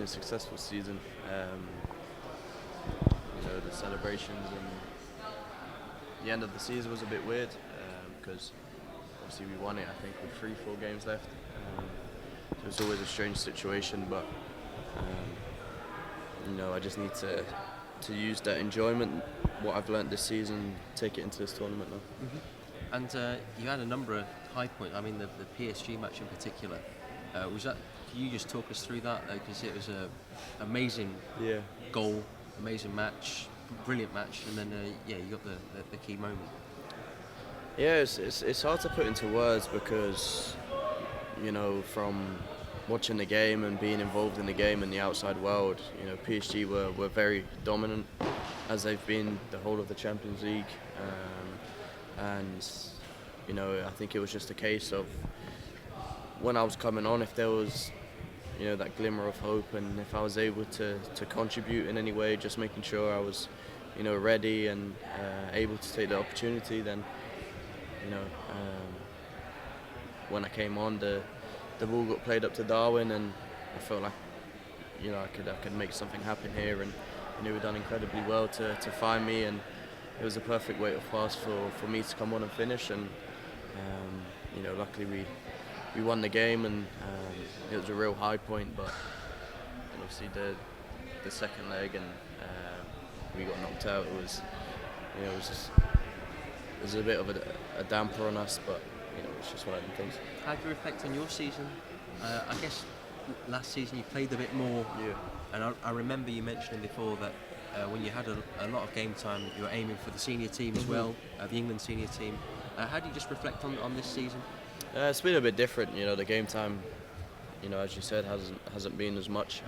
a successful season. The celebrations and the end of the season was a bit weird because obviously we won it, I think, with 3-4 games left. So it was always a strange situation, but I just need to use that enjoyment, what I've learnt this season, take it into this tournament now. Mm-hmm. And you had a number of high points. I mean, the PSG match in particular. Was that? Can you just talk us through that? Because it was an amazing goal, amazing match, brilliant match, and then you got the key moment. Yeah, it's hard to put into words because from watching the game and being involved in the game in the outside world, PSG were very dominant, as they've been the whole of the Champions League, and I think it was just a case of when I was coming on, if there was that glimmer of hope, and if I was able to contribute in any way, just making sure I was ready and able to take the opportunity, then when I came on, the ball got played up to Darwin, and I felt like I could make something happen here, and he had done incredibly well to find me, and it was a perfect weight of pass for me to come on and finish, and luckily we won the game, and it was a real high point, but obviously the second leg, and we got knocked out. It was a bit of a damper on us, but it's just one of them things. How do you reflect on your season? I guess last season you played a bit more, and I remember you mentioning before that when you had a lot of game time, you were aiming for the senior team as well, the England senior team. How do you just reflect on this season? It's been a bit different. The game time, as you said, hasn't been as much.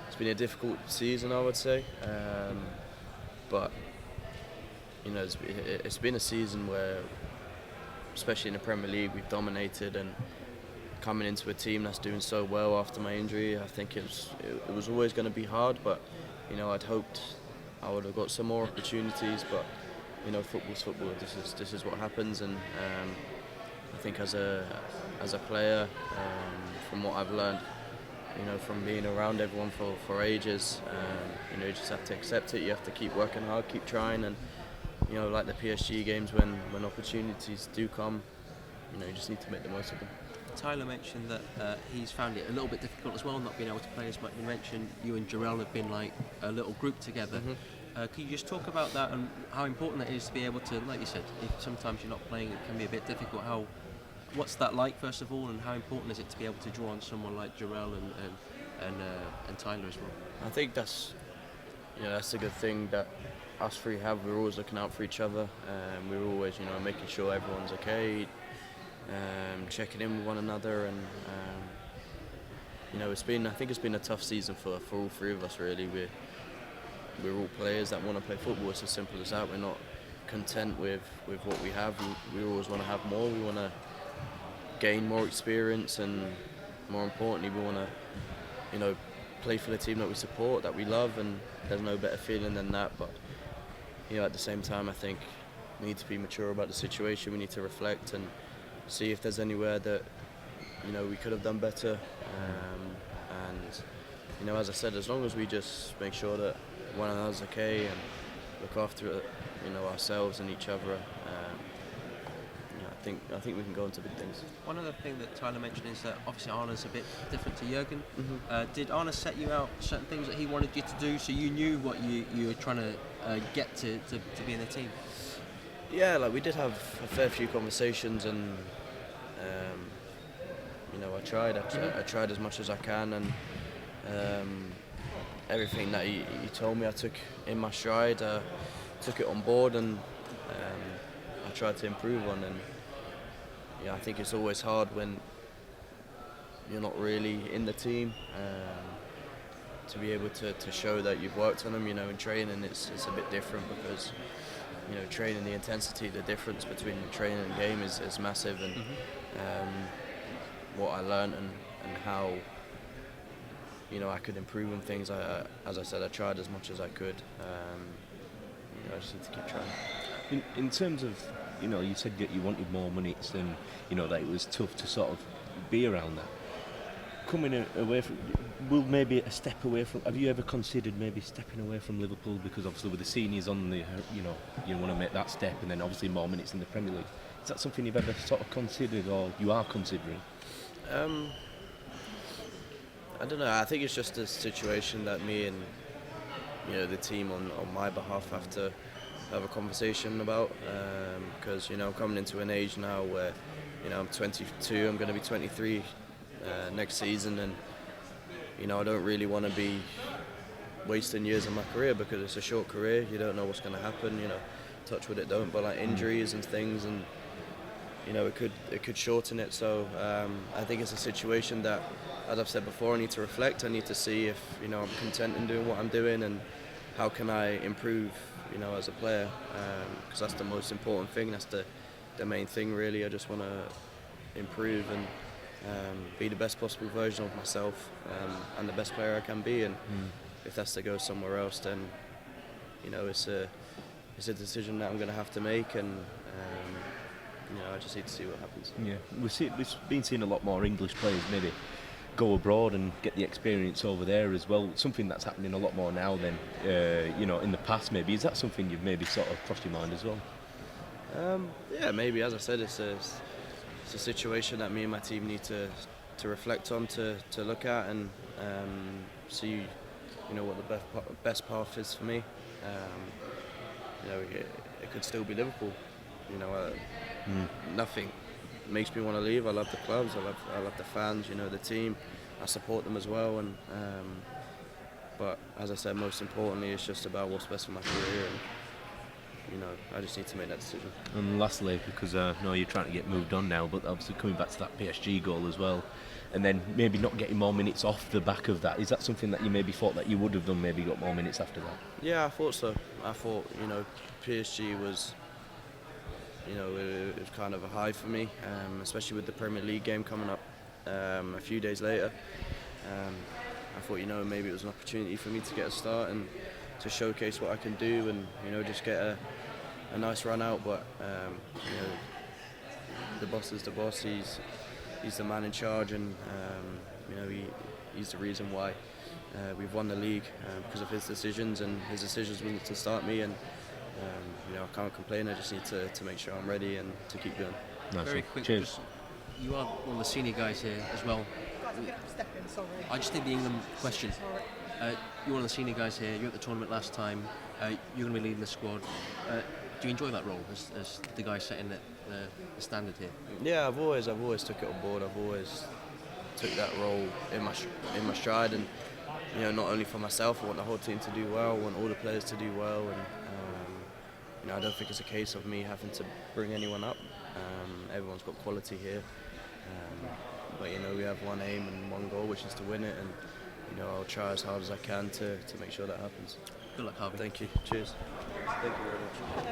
It's been a difficult season, I would say, but it's been a season where, especially in the Premier League, we've dominated, and coming into a team that's doing so well after my injury, I think it was always going to be hard, but I'd hoped I would have got some more opportunities, but football's football. This is what happens, and I think as a player, from what I've learned, from being around everyone for ages, you just have to accept it. You have to keep working hard, keep trying, and like the PSG games, when opportunities do come, you just need to make the most of them. Tyler mentioned that he's found it a little bit difficult as well, not being able to play as much. You mentioned you and Jarell have been like a little group together. Can you just talk about that and how important it is to be able to, like you said, if sometimes you're not playing, it can be a bit difficult. What's that like, first of all, and how important is it to be able to draw on someone like Jarell and Tyler as well? I think that's a good thing that us three have. We're always looking out for each other, and we're always making sure everyone's okay, checking in with one another, and I think it's been a tough season for all three of us, really. We're all players that want to play football. It's as simple as that. We're not content with what we have. We always want to have more. We want to gain more experience, and more importantly, we want to play for the team that we support, that we love, and there's no better feeling than that. But at the same time, I think we need to be mature about the situation. We need to reflect and see if there's anywhere that we could have done better, and as I said, as long as we just make sure that one another's okay and look after ourselves and each other, I think we can go into big things. One other thing that Tyler mentioned is that obviously Arne's a bit different to Jurgen. Did Arne set you out certain things that he wanted you to do, so you knew what you were trying to get to be in the team? Yeah, we did have a fair few conversations, and I tried as much as I can, and everything that he told me I took in my stride, took it on board, and I tried to improve on. And I think it's always hard when you're not really in the team, to be able to show that you've worked on them. In training it's a bit different, because training, the intensity, the difference between training and game is massive, and what I learned and how I could improve on things. As I said, I tried as much as I could. I just need to keep trying. In terms of, you said that you wanted more minutes, and that it was tough to sort of be around that. coming away from, will maybe a step away from, have you ever considered maybe stepping away from Liverpool, because obviously with the seniors on the, you want to make that step, and then obviously more minutes in the Premier League. Is that something you've ever sort of considered, or you are considering? I don't know. I think it's just a situation that me and the team on my behalf have to have a conversation about, because I'm coming into an age now where I'm 22. I'm going to be 23 next season, and I don't really want to be wasting years of my career, because it's a short career. You don't know what's going to happen. Touch wood, it don't. But like injuries and things, and it could shorten it. So I think it's a situation that, as I've said before, I need to reflect. I need to see if I'm content in doing what I'm doing, and how can I improve as a player, because that's the most important thing. That's the main thing, really. I just want to improve and be the best possible version of myself, and the best player I can be. And if that's to go somewhere else, then it's a decision that I'm going to have to make, and I just need to see what happens. Yeah, we've been seeing a lot more English players maybe go abroad and get the experience over there as well. Something that's happening a lot more now than in the past. Maybe is that something you've maybe sort of crossed your mind as well? Yeah, maybe. As I said, it's a situation that me and my team need to reflect on, to look at, and see what the best path is for me. It could still be Liverpool. Nothing makes me want to leave. I love the clubs. I love the fans. The team. I support them as well. And but as I said, most importantly, it's just about what's best for my career. And I just need to make that decision. And lastly, because I know you're trying to get moved on now, but obviously coming back to that PSG goal as well, and then maybe not getting more minutes off the back of that, is that something that you maybe thought that you would have done, maybe got more minutes after that? Yeah, I thought so. I thought, PSG was, it was kind of a high for me, especially with the Premier League game coming up a few days later. I thought, maybe it was an opportunity for me to get a start and to showcase what I can do, and just get a nice run out. But the boss is the boss. He's the man in charge, and he's the reason why we've won the league, because of his decisions, and his decisions were to start me. And I can't complain. I just need to make sure I'm ready and to keep going. Nice. Very quick. Cheers. You are one of the senior guys here as well. Step in, sorry. I just did the England question. You're one of the senior guys here. You're at the tournament last time. You're going to be leading the squad. Do you enjoy that role as the guy setting the standard here? Yeah, I've always took it on board. I've always took that role in my stride, and not only for myself. I want the whole team to do well. I want all the players to do well, and I don't think it's a case of me having to bring anyone up. Everyone's got quality here, but we have one aim and one goal, which is to win it, and I'll try as hard as I can to make sure that happens. Good luck, Harvey. Thank you. Cheers. Thank you very much.